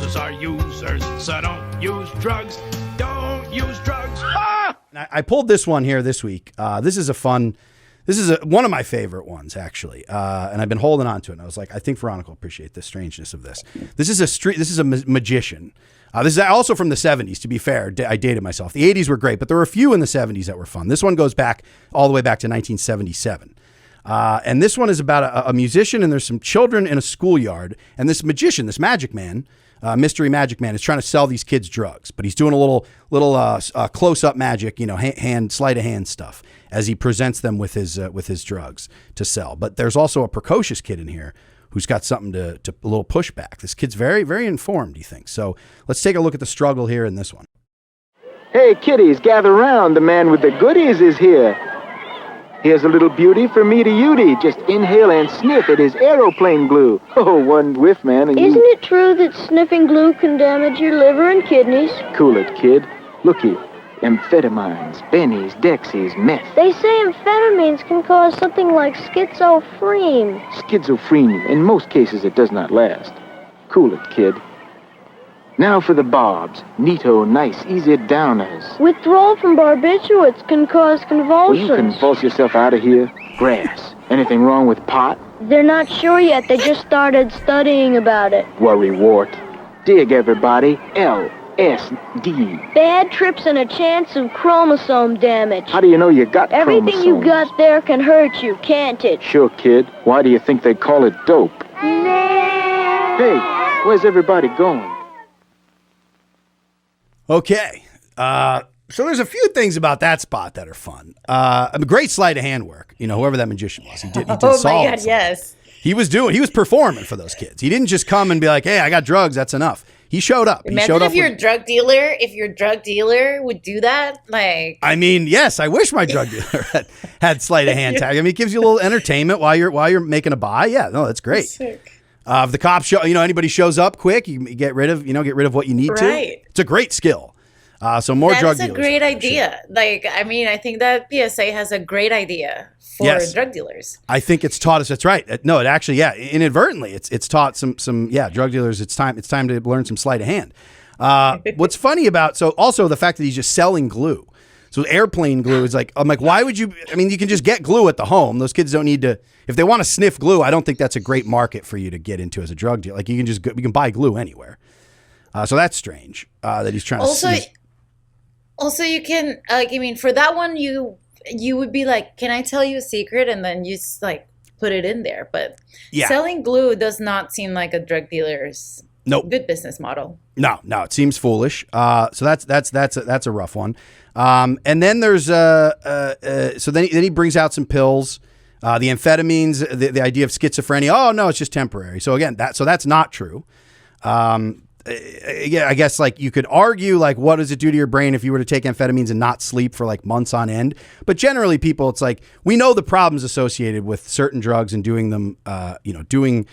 Users are users, so don't use drugs. Don't use drugs. Ah! I pulled this one here this week. This is one of my favorite ones, actually. And I've been holding on to it. And I was like, I think Veronica will appreciate the strangeness of this. This is a magician. This is also from the 70s, to be fair. I dated myself. The 80s were great, but there were a few in the 70s that were fun. This one goes back all the way back to 1977. And this one is about a musician, and there's some children in a schoolyard. And this magician, this magic man, mystery magic man, is trying to sell these kids drugs. But he's doing a little close-up magic, sleight of hand stuff as he presents them with his drugs to sell. But there's also a precocious kid in here who's got something to a little pushback. This kid's very, very informed, he thinks. So let's take a look at the struggle here in this one. Hey, kiddies, gather round. The man with the goodies is here. Here's a little beauty for me to Udy. Just inhale and sniff. It is aeroplane glue. Oh, one whiff, man, and Isn't it true that sniffing glue can damage your liver and kidneys? Cool it, kid. Looky. Amphetamines, bennies, dexies, meth. They say amphetamines can cause something like schizophrenia. Schizophrenia. In most cases, it does not last. Cool it, kid. Now for the barbs. Neato, nice, easy downers. Withdrawal from barbiturates can cause Will convulsions. you convulse yourself out of here? Grass. Anything wrong with pot? They're not sure yet. They just started studying about it. Worry wart. Dig, everybody. LSD. Bad trips and a chance of chromosome damage. How do you know you got Everything you chromosomes? got there can hurt you, can't it? Sure, kid. Why do you think they call it dope? Hey, where's everybody going? Okay. So there's a few things about that spot that are fun. Great sleight of hand work. Whoever that magician was, he did Oh solid my God, stuff. yes. He was performing for those kids. He didn't just come and be like, hey, I got drugs, that's enough. He showed up. Imagine if your drug dealer would do that. Like, I mean, yes, I wish my drug dealer had sleight of hand tag. I mean, it gives you a little entertainment while you're making a buy. Yeah, no, that's great. sick. If the cops show, anybody shows up quick, you get rid of what you need to. Right. It's a great skill. So more drug dealers. That's a great idea. Like, I mean, I think that PSA has a great idea for drug dealers. I think it's taught us. That's right. No, it actually, inadvertently, it's taught some drug dealers. It's time to learn some sleight of hand. What's funny about also the fact that he's just selling glue. So airplane glue is like, I'm like, why would you? I mean, you can just get glue at the home. Those kids don't need to. If they want to sniff glue, I don't think that's a great market for you to get into as a drug dealer. Like you can buy glue anywhere. So that's strange that he's trying to. Also, you can, for that one, you would be like, can I tell you a secret? And then you just put it in there. But selling glue does not seem like a drug dealer's good business model. No, it seems foolish. So that's a rough one. And then there's so then he brings out some pills, the amphetamines, the idea of schizophrenia. Oh no, it's just temporary. So again, that's not true. I guess you could argue what does it do to your brain if you were to take amphetamines and not sleep for months on end? But generally people, it's we know the problems associated with certain drugs and doing them, doing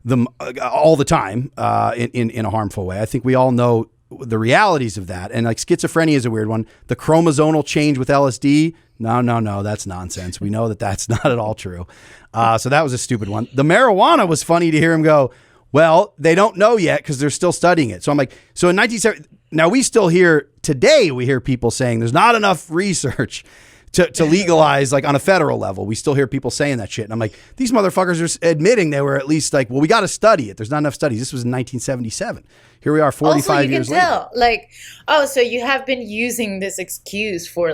them all the time in a harmful way. I think we all know the realities of that. And schizophrenia is a weird one. The chromosomal change with LSD. No, that's nonsense. We know that that's not at all true. So that was a stupid one. The marijuana was funny to hear him go, well, they don't know yet because they're still studying it. So I'm like, so in 1970, now we still hear today, we hear people saying there's not enough research to legalize on a federal level. We still hear people saying that shit. And I'm like, these motherfuckers are admitting they were at least well, we got to study it. There's not enough studies. This was in 1977. Here we are 45 years later. Also, you can tell, so you have been using this excuse for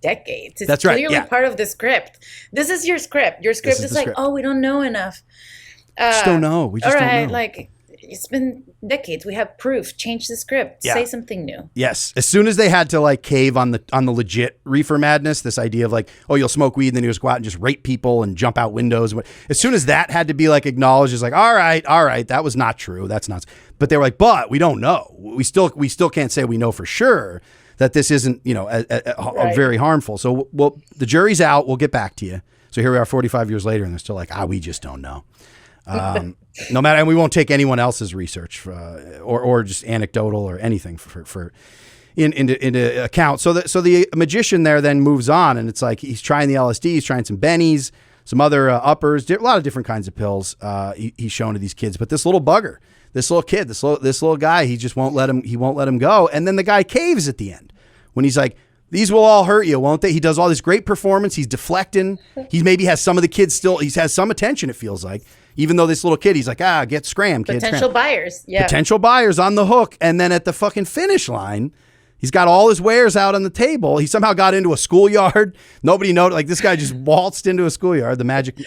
decades. It's That's right. clearly part of the script. This is your script. Your script is script. we don't know enough. Just don't know. We just don't know. It's been decades. We have proof. Change the script. Yeah. Say something new. Yes. As soon as they had to cave on the legit reefer madness, this idea of you'll smoke weed and then you just go out and just rape people and jump out windows. As soon as that had to be acknowledged as all right, that was not true. That's not. But they were but we don't know. We still can't say we know for sure that this isn't very harmful. So the jury's out. We'll get back to you. So here we are 45 years later and they're still we just don't know. No matter, and we won't take anyone else's research or just anecdotal or anything for into account. So the magician there then moves on, and it's he's trying the LSD, he's trying some bennies, some other uppers, a lot of different kinds of pills he's shown to these kids. But this little bugger, this little kid, this little guy, he just won't let him go. And then the guy caves at the end when he's like, these will all hurt you, won't they? He does all this great performance. He's deflecting. He maybe has some of the kids still, he has some attention, it feels like. Even though this little kid, he's like, get scrammed, kid. Potential buyers. Yeah. Potential buyers on the hook. And then at the fucking finish line, he's got all his wares out on the table. He somehow got into a schoolyard. Nobody noticed. Like, this guy just waltzed into a schoolyard, the magic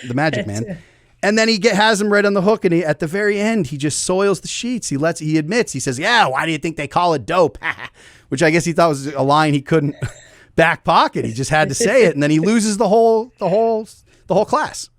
man. And then he has him right on the hook. And at the very end, he just soils the sheets. He admits, he says, yeah, why do you think they call it dope? Which I guess he thought was a line he couldn't back pocket. He just had to say it. And then he loses the whole class.